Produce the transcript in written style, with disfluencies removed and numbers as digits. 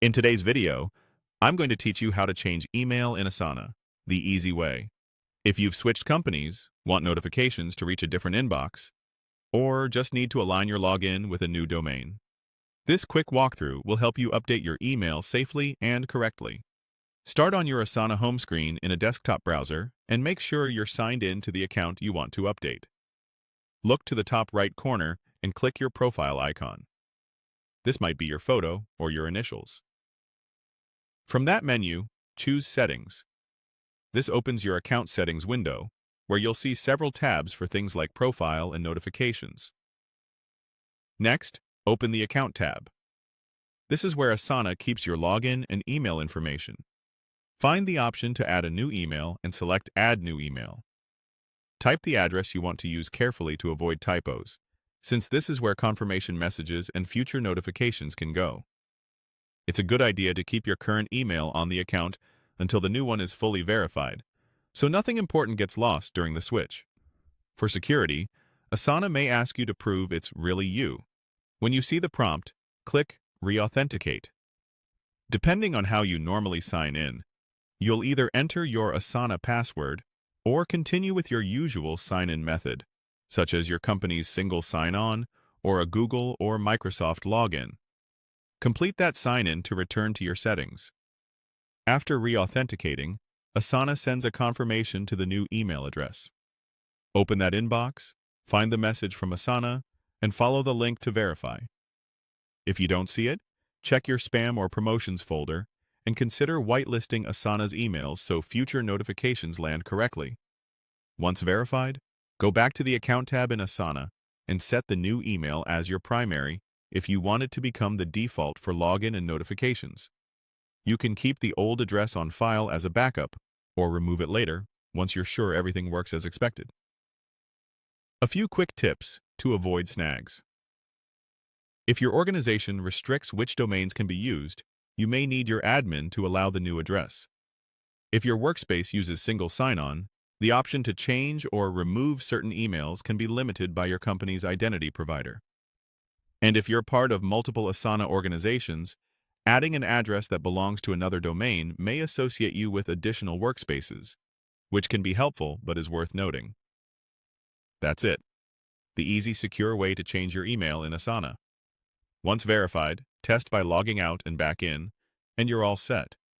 In today's video, I'm going to teach you how to change email in Asana, the easy way. If you've switched companies, want notifications to reach a different inbox, or just need to align your login with a new domain, this quick walkthrough will help you update your email safely and correctly. Start on your Asana home screen in a desktop browser and make sure you're signed in to the account you want to update. Look to the top right corner and click your profile icon. This might be your photo or your initials. From that menu, choose Settings. This opens your account settings window, where you'll see several tabs for things like profile and notifications. Next, open the Account tab. This is where Asana keeps your login and email information. Find the option to add a new email and select Add New Email. Type the address you want to use carefully to avoid typos, since this is where confirmation messages and future notifications can go. It's a good idea to keep your current email on the account until the new one is fully verified, so nothing important gets lost during the switch. For security, Asana may ask you to prove it's really you. When you see the prompt, click Re-authenticate. Depending on how you normally sign in, you'll either enter your Asana password or continue with your usual sign-in method, such as your company's single sign-on or a Google or Microsoft login. Complete that sign-in to return to your settings. After re-authenticating, Asana sends a confirmation to the new email address. Open that inbox, find the message from Asana, and follow the link to verify. If you don't see it, check your spam or promotions folder and consider whitelisting Asana's emails so future notifications land correctly. Once verified, go back to the Account tab in Asana and set the new email as your primary if you want it to become the default for login and notifications. You can keep the old address on file as a backup or remove it later once you're sure everything works as expected. A few quick tips to avoid snags. If your organization restricts which domains can be used, you may need your admin to allow the new address. If your workspace uses single sign-on, the option to change or remove certain emails can be limited by your company's identity provider. And if you're part of multiple Asana organizations, adding an address that belongs to another domain may associate you with additional workspaces, which can be helpful but is worth noting. That's it. The easy, secure way to change your email in Asana. Once verified, test by logging out and back in, and you're all set.